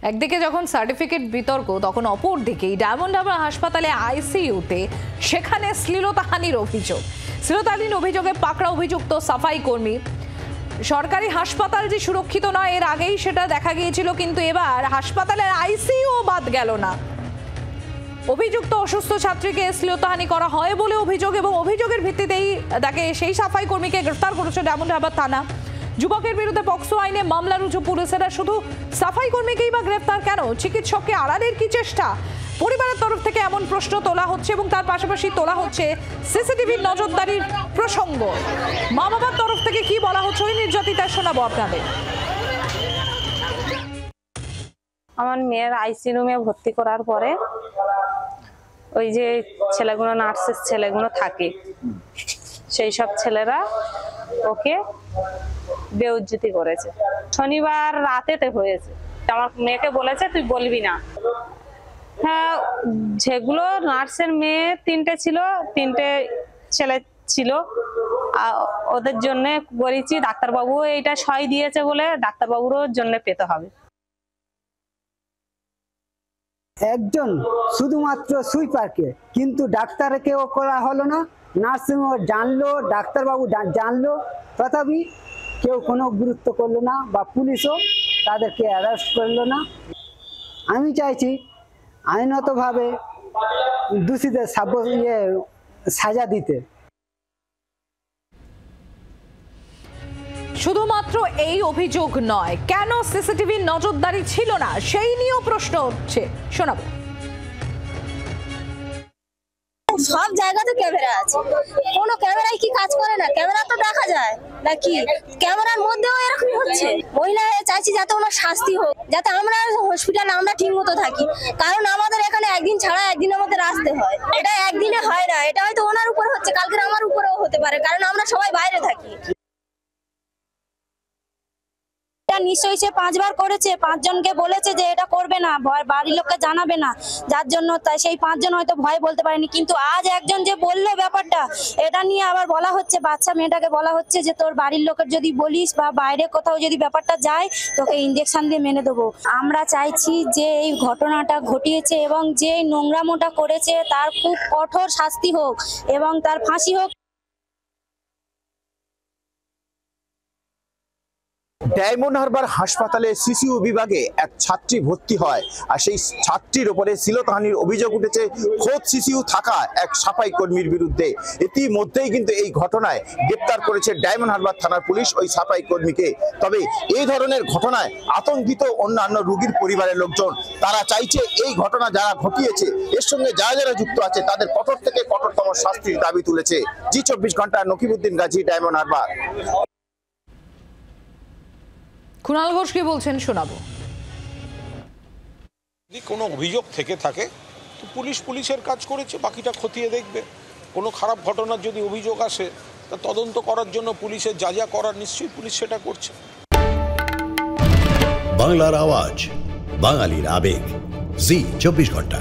একদিকে যখন সার্টিফিকেট বিতর্ক, তখন অপর দিকেই ডায়মন্ড হারবার হাসপাতালে আইসিইউতে সেখানে শ্লীলতাহানির অভিযোগ। শ্লীলতাহানির অভিযোগে পাকড়া অভিযুক্ত সাফাই কর্মী। সরকারি হাসপাতাল যে সুরক্ষিত নয় এর আগেই সেটা দেখা গিয়েছিল, কিন্তু এবার হাসপাতালের আইসিইউ বাদ গেল না। অভিযুক্ত অসুস্থ ছাত্রীকে শ্লীলতাহানি করা হয় বলে অভিযোগ, এবং অভিযোগের ভিত্তিতেই তাকে সেই সাফাই কর্মীকে গ্রেফতার করেছে ডায়মন্ড হারবার থানা। যুবকের বিরুদ্ধে পক্সো আইনে মামলা রুজু পুলিশেরা। শুধু সাফাই কর্মীকেই বা গ্রেফতার কেন? চিকিৎসককে আড়ালের কি চেষ্টা? পরিবারের তরফ থেকে এমন প্রশ্ন তোলা হচ্ছে, এবং তার পাশাপাশি তোলা হচ্ছে সিসিটিভির নজরদারির প্রসঙ্গ। মা বাবার তরফ থেকে কি বলা হচ্ছে ওই নির্যাতিতা, শোনাবো আপনাদের। আমার মেয়ের আইসি রুমে ভর্তি করার পরে ওই যে ছেলেগুলো, নার্সের ছেলেগুলো থাকে, সেই সব ছেলেরা ওকে বেউজ্জতি করেছে। শনিবার রাতেতে হয়েছে। আমার মেয়েকে বলেছে তুই বলবি না। হ্যাঁ, যেগুলো নার্সের মেয়ে তিনটে ছিল, তিনটে ছেলে ছিল, ওদের জন্য করেছি। ডাক্তারবাবু এইটা সই দিয়েছে বলে ডাক্তারবাবুরও জন্য পেতে হবে। একজন শুধুমাত্র সুইপারকে, কিন্তু ডাক্তারকেও করা হলো না। নার্সিংহোম জানলো, ডাক্তারবাবু জানলো, তথাপি কেউ কোনো গুরুত্ব করলো না, বা পুলিশও তাদেরকে অ্যারেস্ট করলো না। আমি চাইছি আইনতভাবে দোষীদের সাজা দিতে। শুধুমাত্র এই অভিযোগ নয়, কেন সিসিটিভির নজরদারি ছিল না সেই নিয়েও প্রশ্ন হচ্ছে, শোনাবো। সব জায়গাতে ক্যামেরা আছে, কোনো ক্যামেরায় কি কাজ করে না? ক্যামেরা তো দেখা যায় নাকি? ক্যামেরার মধ্যেও এরকম হচ্ছে। মহিলা চাইছি যাতে ওনার শাস্তি হোক, যাতে আমরা হসপিটালে আমরা ঠিক মতো থাকি, কারণ আমাদের এখানে একদিন ছাড়া একদিনের মধ্যে আসতে হয়। এটা একদিনে হয় না, এটা হয়তো ওনার উপর হচ্ছে, কালকে আমার উপরেও হতে পারে, কারণ আমরা সবাই বাইরে থাকি। নিশ্চয়ই সে 5 বার করেছে, 5 জনকে বলেছে যে এটা করবে না, বাড়ির লোককে জানাবে না, যার জন্য তাই সেই 5 জন হয়তো ভয় বলতে পারেনি। কিন্তু আজ একজন যে বললো ব্যাপারটা, এটা নিয়ে আবার বলা হচ্ছে, বাচ্চা মেয়েটাকে বলা হচ্ছে যে তোর বাড়ির লোকের যদি বলিস বা বাইরে কোথাও যদি ব্যাপারটা যায় তোকে ইঞ্জেকশন দিয়ে মেনে দেবো। আমরা চাইছি যে এই ঘটনাটা ঘটিয়েছে এবং যে নোংরামোটা করেছে তার খুব কঠোর শাস্তি হোক এবং তার ফাঁসি হোক। ডায়মন্ড হারবার হাসপাতালে সিসিইউ বিভাগে এক ছাত্রী ভর্তি হয়, আর সেই ছাত্রীর উপরে শ্লীলতাহানির অভিযোগ উঠেছে খোদ সিসিইউ থাকা এক সাফাই কর্মীর বিরুদ্ধে। ইতিমধ্যেই কিন্তু এই ঘটনায় গ্রেপ্তার করেছে ডায়মন্ড হারবার থানার পুলিশ ওই সাফাই কর্মীকে। তবে এই ধরনের ঘটনায় আতঙ্কিত অন্যান্য রোগীর পরিবারের লোকজন। তারা চাইছে এই ঘটনা যারা ঘটিয়েছে, এর সঙ্গে যারা যারা যুক্ত আছে তাদের কঠোর থেকে কঠোরতম শাস্তির দাবি তুলেছে। জি 24 ঘন্টা, নকিবউদ্দিন গাজী, ডায়মন্ড হারবার। কুণাল ঘোষ কি বলছেন, শোনাবো। যদি কোনো অভিযোগ থেকে থাকে তো পুলিশের কাজ করেছে, বাকিটা খতিয়ে দেখবে। কোনো খারাপ ঘটনার যদি অভিযোগ আসে তা তদন্ত করার জন্য পুলিশের যা যা করার নিশ্চয়ই পুলিশ সেটা করছে। বাংলার আওয়াজ, বাঙালির আবেগ, জি 24 ঘন্টা।